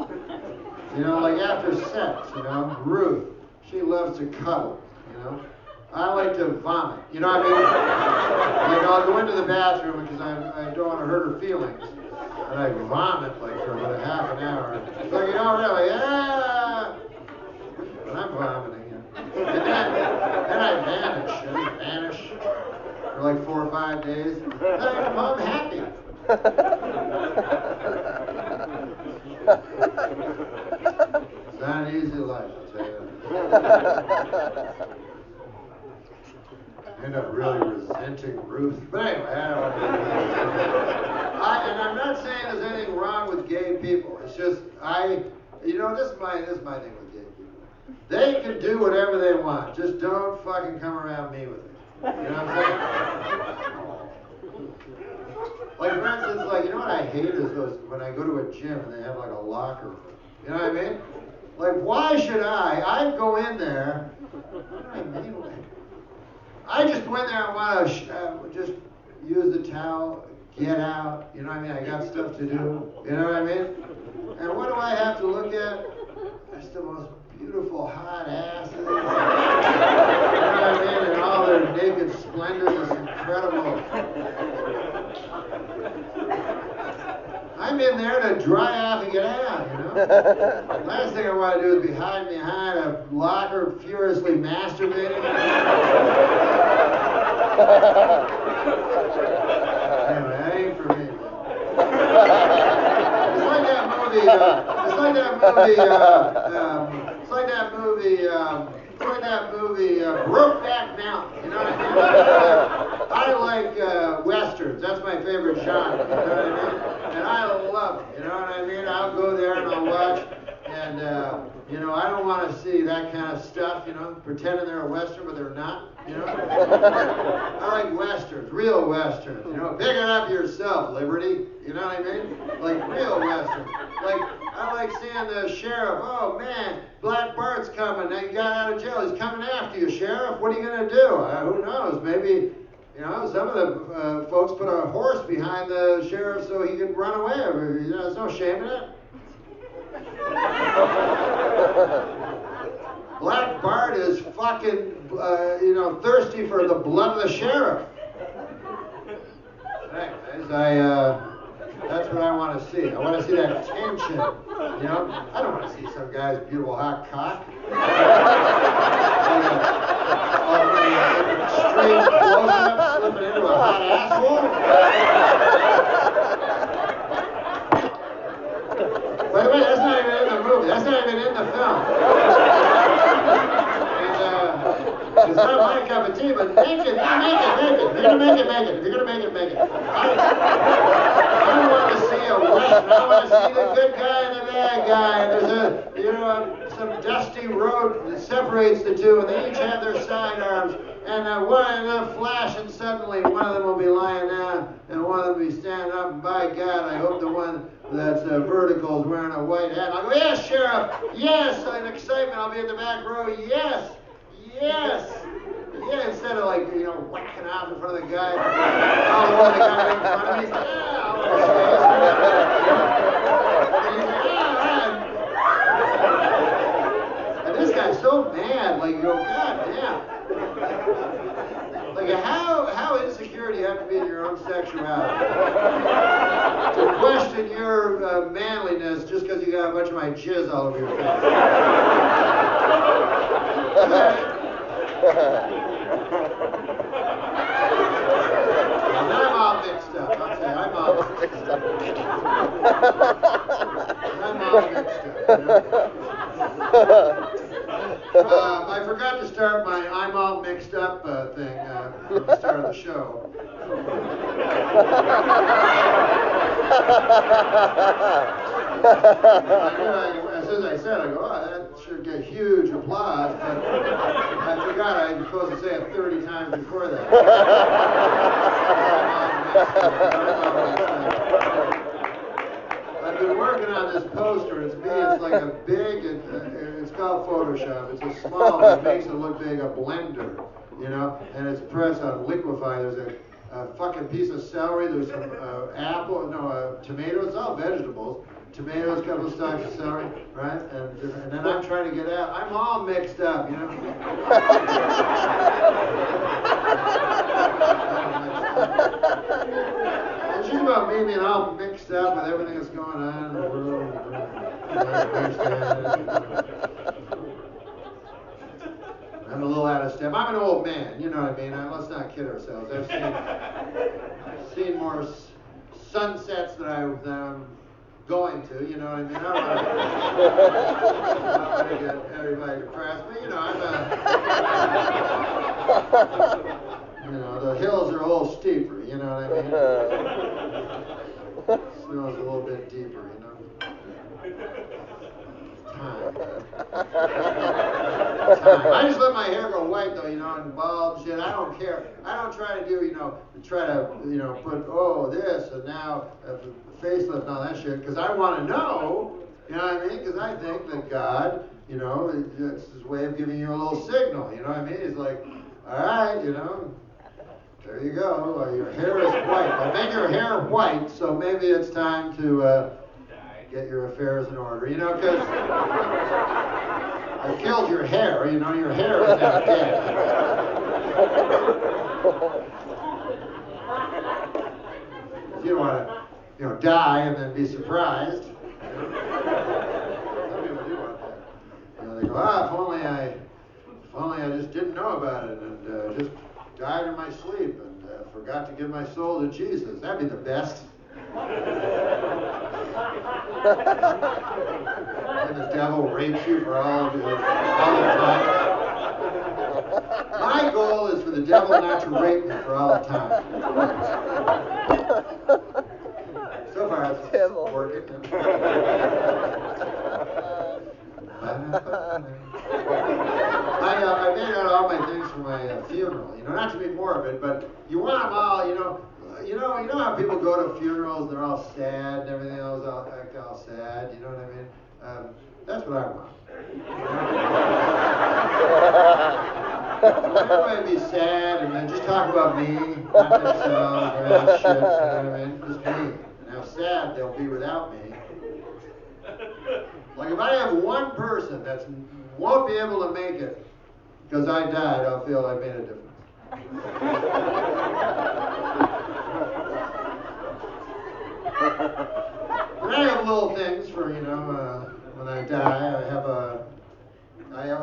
You know, like after sex, you know, Ruth, she loves to cuddle, you know. I like to vomit, you know what I mean? Like I'll go into the bathroom because I don't want to hurt her feelings. And I vomit like for about a half an hour. She's like, you know, really, yeah. And I'm vomiting, you know. And then I vanish. I just vanish for like 4 or 5 days. And I come home happy. It's not an easy life, I'll tell you that. I end up really resenting Ruth. But anyway, I don't want to get into that. And I'm not saying there's anything wrong with gay people. It's just, you know, this is my thing with gay people. They can do whatever they want. Just don't fucking come around me with it. You know what I'm saying? Like, for instance, like, you know what I hate is those, when I go to a gym and they have like a locker room. You know what I mean? Like, why should I go in there, I just go in there and want to just use the towel, get out, you know what I mean? I got stuff to do, you know what I mean? And what do I have to look at? Just the most beautiful, hot asses. You know what I mean? And all their naked splendor is incredible. I'm in there to dry off and get out, you know? Last thing I want to do is be hiding behind a locker furiously masturbating. Anyway, that ain't for me, man. It's like that movie, Brokeback Mountain, you know what I mean? I like westerns, that's my favorite genre, you know what I mean? And I love it, you know what I mean? I'll go there and I'll watch, and, you know, I don't want to see that kind of stuff, you know, pretending they're a western, but they're not, you know? I like westerns, real westerns, you know, pick it up yourself, Liberty, you know what I mean? Like real westerns. Like, I like seeing the sheriff, oh man, Black Bart's coming, now you got out of jail, he's coming after you, Sheriff, what are you going to do? Who knows, maybe, you know, some of the folks put a horse behind the sheriff so he could run away. You know, there's no shame in it. Black Bart is fucking, you know, thirsty for the blood of the sheriff. Anyways, that's what I want to see. I want to see that tension, you know? I don't want to see some guy's beautiful hot cock. Straight close-up slipping into a hot asshole. By the way, that's not even in the movie. That's not even in the film. And it's not my cup of tea, but make it. If you're gonna make it, make it. If you're gonna make it, make it. I don't want to see a western. I want to see the good guy and the bad guy. And there's some dusty road that separates the two, and they each have their sidearms. And one of them flash, and suddenly one of them will be lying down, and one of them will be standing up. And by God, I hope the one that's vertical is wearing a white hat. I'll go, yes, Sheriff. Yes, in excitement, I'll be in the back row. Yes, yes. Yeah, instead of like, you know, whacking off in front of the guy. Oh, the one that got right in front of me. Yeah, I'll and this guy's so mad, like, you go, God damn. Like, how insecure do you have to be in your own sexuality? To question your manliness just because you got a bunch of my jizz all over your face. And I'm all mixed up. I'll say I'm all mixed up. I'm all mixed up. I forgot to start my I'm all mixed up thing at the start of the show. As soon as I said, I go, oh, that should get huge applause, but I forgot I was supposed to say it 30 times before that. I've been working on this poster. It's me. It's like a big, it's called Photoshop. It's a small, it makes it look big, a blender, you know, and it's pressed on liquefy. There's a fucking piece of celery. There's some tomatoes. It's all vegetables. Tomatoes, a couple of stalks of celery, right? And then I'm trying to get out. I'm all mixed up, you know. It's just about me being all mixed up with everything that's going on in the world. I'm a little out of step. I'm an old man, you know what I mean? Let's not kid ourselves. I've seen more sunsets than I'm going to, you know what I mean? I don't want to get everybody depressed, but you know, the hills are a little steeper, you know what I mean? Snow's a little bit deeper, you know? Time. I just let my hair go white though, you know, and bald and shit. I don't care. I don't try to do, put, this and now facelift and all that shit, because I want to know, you know what I mean? Because I think that God, you know, it's his way of giving you a little signal, you know what I mean? He's like, all right, you know, there you go. Your hair is white. I made your hair white, so maybe it's time to get your affairs in order, you know, because I killed your hair, you know, your hair is now dead. You don't want to, die and then be surprised. Some people do want that. They go, if only I just didn't know about it and just died in my sleep and forgot to give my soul to Jesus. That'd be the best. And the devil rapes you for all the time. My goal is for the devil not to rape me for all the time. So far, it's working. I made out all my things for my funeral. Not to be morbid, but you want them all. You know how people go to funerals, they're all sad and everything else, act all sad. You know what I mean? That's what I want. Everybody be sad and then just talk about me, not themselves or that shit. You know what I mean? Just me. And how sad they'll be without me. Like if I have one person that won't be able to make it because I died, I'll feel I made a difference. And I have little things for, when I die.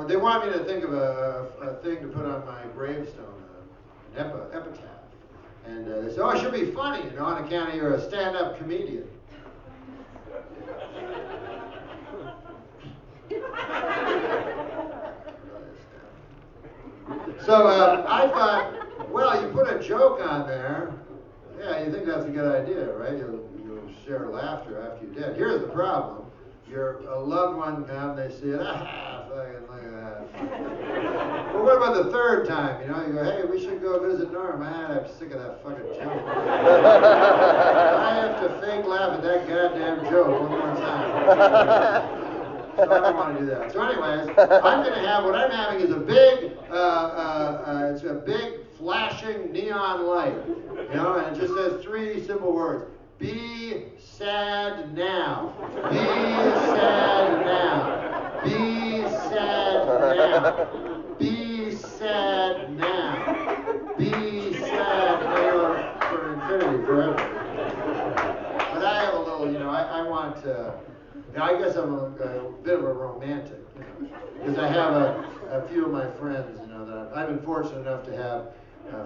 They want me to think of a thing to put on my gravestone, an epitaph. And they say, it should be funny, on account of you're a stand-up comedian. So I thought, you put a joke on there. Yeah, you think that's a good idea, right? You'll share laughter after you're dead. Here's the problem. Your loved one comes, they see it, fucking look at that. Well, what about the third time? You go, hey, we should go visit Norm. I'm sick of that fucking joke. I have to fake laugh at that goddamn joke one more time. So I don't want to do that. So anyways, what I'm having is a big, it's a big flashing neon light, and it just says 3 simple words. Be sad now. Be sad now. Be sad now. Be sad now. Be sad now for infinity, forever. But I have a little, I want to. I guess I'm a bit of a romantic, because I have a few of my friends, that I'm I've been fortunate enough to have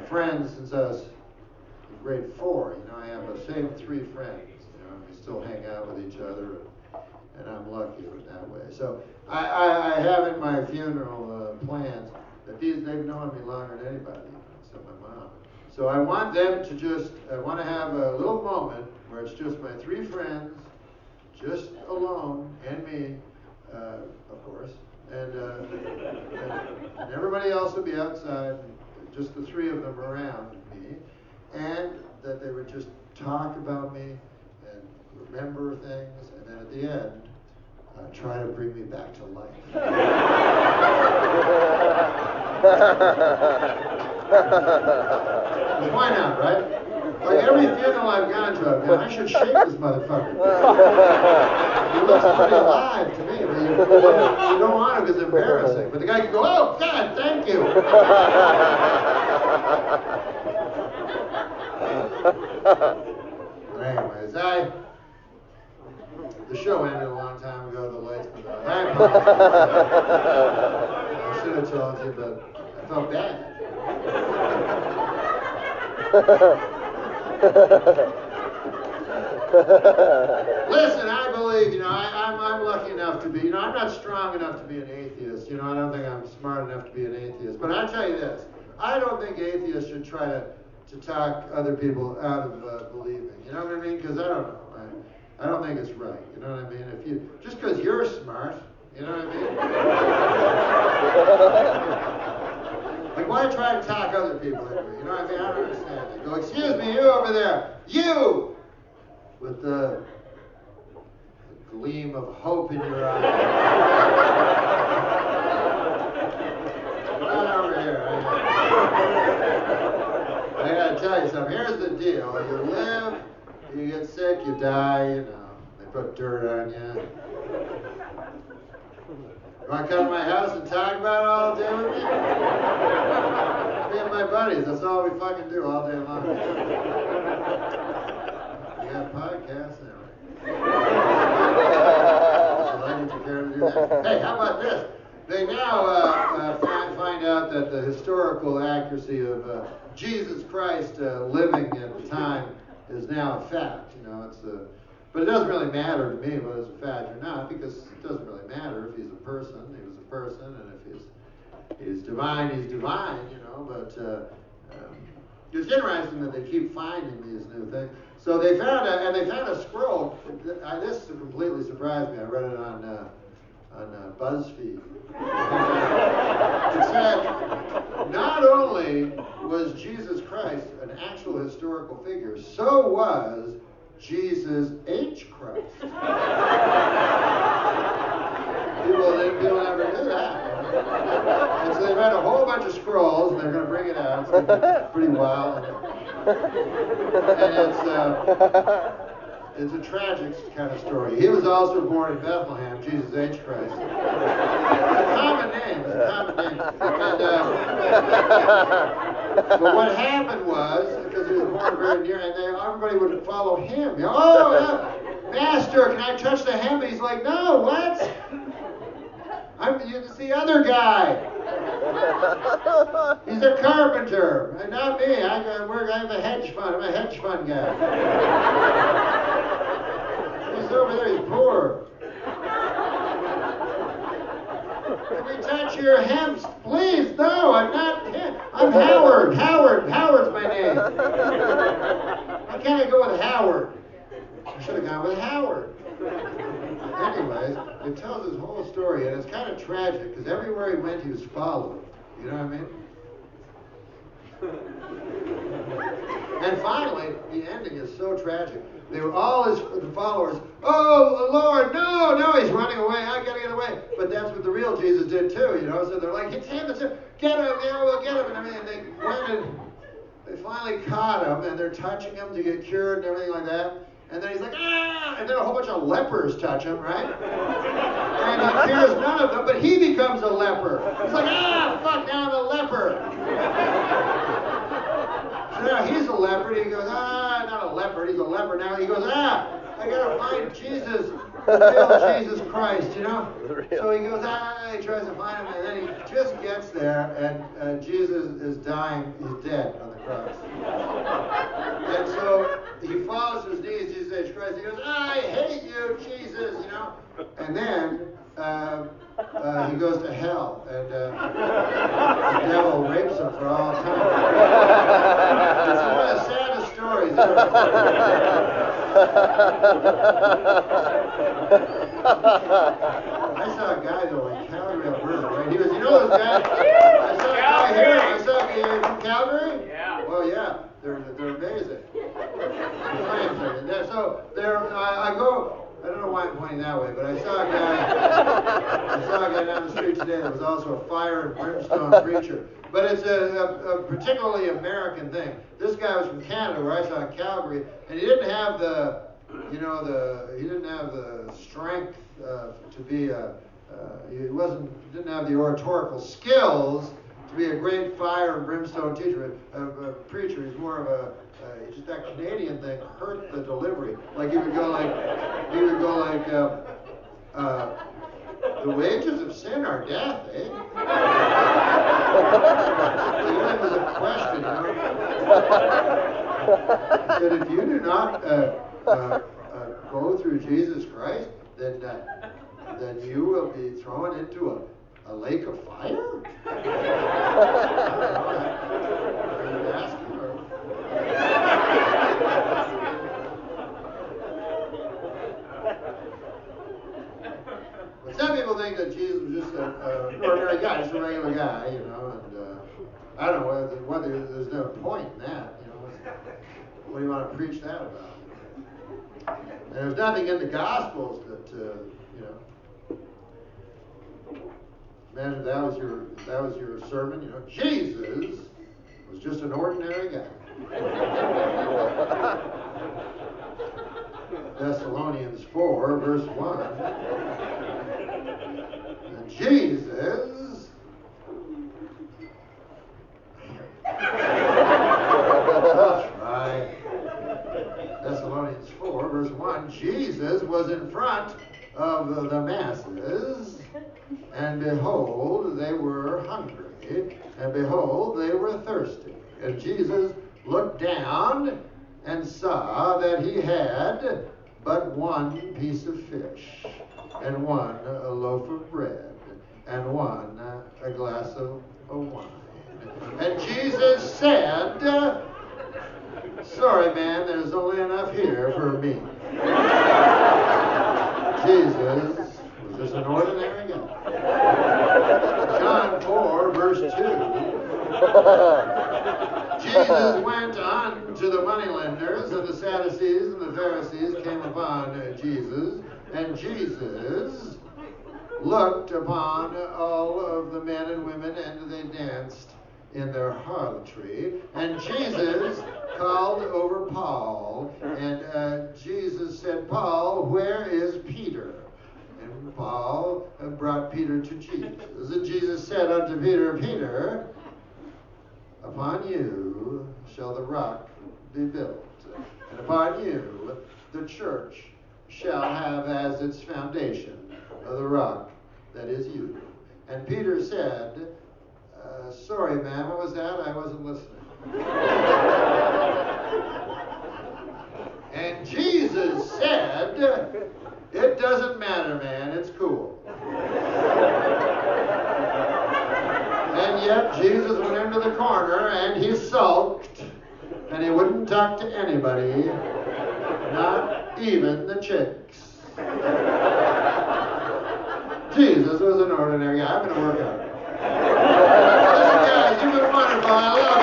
friends since I was in grade 4. You know, I have the same 3 friends. You know, we still hang out with each other, and I'm lucky in that way. So I have in my funeral plans that they've known me longer than anybody, except my mom. So I want them to I want to have a little moment where it's just my 3 friends, just alone, and me, of course, and everybody else will be outside, just the 3 of them around me, and that they would just talk about me and remember things, and then at the end, try to bring me back to life. Why not, right? Like every funeral I've gone to, I should shake this motherfucker. He looks pretty alive to me, but you don't want to because it's embarrassing. But the guy can go, oh, God, thank you. But anyways, the show ended a long time ago, the lights went out. I apologize. I should have told you, but I felt bad. Listen, I believe, I'm lucky enough to be, I'm not strong enough to be an atheist. I don't think I'm smart enough to be an atheist. But I'll tell you this, I don't think atheists should try to talk other people out of believing. You know what I mean? Because I don't know. I don't think it's right. You know what I mean? Just because you're smart, you know what I mean? Like, why try to talk other people into it? You know what I mean? I don't understand it. Go, excuse me, you over there, you, with the gleam of hope in your eye. Come on over here. I gotta tell you something. Here's the deal. You live, you get sick, you die, they put dirt on you. You want to come to my house and talk about it all day with me? Me and my buddies, that's all we fucking do all day long. We have podcasts and everything. Would you care to do that? Hey, how about this? They now find out that the historical accuracy of Jesus Christ living at the time is now a fact. But it doesn't really matter to me whether it's a fact or not, because it doesn't really matter if he's a person. He was a person, and if he's divine, he's divine. But it's interesting that they keep finding these new things. So they found a scroll. This completely surprised me. I read it on BuzzFeed. It said, not only was Jesus Christ an actual historical figure, so was Jesus H. Christ. People never do that. And so they read a whole bunch of scrolls, and they're going to bring it out. It's going to be pretty wild. And it's a tragic kind of story. He was also born in Bethlehem, Jesus H. Christ. It's a common name. But what happened was, because he was born very near, and everybody would follow him. Oh, yeah, Master, can I touch the hem? But he's like, no, what? It's the other guy. He's a carpenter, and not me. I have a hedge fund. I'm a hedge fund guy. He's over there. He's poor. Can we touch your hem? Please, no, I'm not him. I'm Howard. Howard's my name. Why can't I go with Howard? I should have gone with Howard. Anyways, it tells his whole story, and it's kind of tragic, because everywhere he went, he was followed. You know what I mean? And finally, the ending is so tragic. They were all his followers. Oh, Lord, no, he's running away. I gotta get away. But that's what the real Jesus did too, So they're like, it's him, get him, we'll get him. And everything. They went and they finally caught him, and they're touching him to get cured and everything like that. And then he's like, ah! And then a whole bunch of lepers touch him, right? And he cures none of them, but he becomes a leper. He's like, fuck, now I'm a leper. So now he's a leopard. He goes, not a leopard. He's a leper now. He goes, I gotta find Jesus The real Jesus Christ, you know? So he goes, he tries to find him, and then he just gets there, and Jesus is dying, he's dead on the cross. And so he falls to his knees, Jesus Christ, he goes, I hate you, Jesus, you know? And then he goes to hell, and the devil rapes him for all time. It's one of the saddest stories ever. I saw a guy though in Calgary, Alberta, right? He was, you know those guys? I saw a guy here. I saw a guy from Calgary. Yeah. Well, yeah, they're amazing. So I go. I don't know why I'm pointing that way, but I saw a guy down the street today that was also a fire and brimstone preacher. But it's a particularly American thing. This guy was from Canada, where I saw in Calgary, and he didn't have the strength to be he didn't have the oratorical skills to be a great fire and brimstone preacher. He's more of a just that Canadian thing hurt the delivery. Like he would go like the wages of sin are death, eh? It was a question, you know. He said, if you do not go through Jesus Christ, then you will be thrown into a lake of fire? I don't know. Ask him, But some people think that Jesus was just an ordinary guy, just a regular guy, you know, and I don't know whether there's no point in that, you know. What do you want to preach that about? And there's nothing in the Gospels that, you know. Imagine that was your sermon, you know. Jesus was just an ordinary guy. Thessalonians 4, verse 1. And Jesus. That's right. Thessalonians 4, verse 1. Jesus was in front of the masses, and behold, they were hungry, and behold, they were thirsty. And Jesus looked down and saw that he had but one piece of fish, and one a loaf of bread, and one a glass of wine. And Jesus said, sorry, man, there's only enough here for me. Jesus was just an ordinary guy. John 4, verse 2. Jesus went on to the moneylenders, and the Sadducees and the Pharisees came upon Jesus, and Jesus looked upon all of the men and women, and they danced in their harlotry. And Jesus called over Paul, and Jesus said, Paul, where is Peter? And Paul brought Peter to Jesus. And Jesus said unto Peter, Peter, upon you shall the rock be built, and upon you the church shall have as its foundation the rock that is you. And Peter said, sorry, man, what was that? I wasn't listening. And Jesus said, it doesn't matter, man, it's cool. And yet Jesus went into the corner and he sulked, and he wouldn't talk to anybody, not even the chicks. Jesus was an ordinary guy. I'm going to work out. Listen, guys, you've been wonderful. I love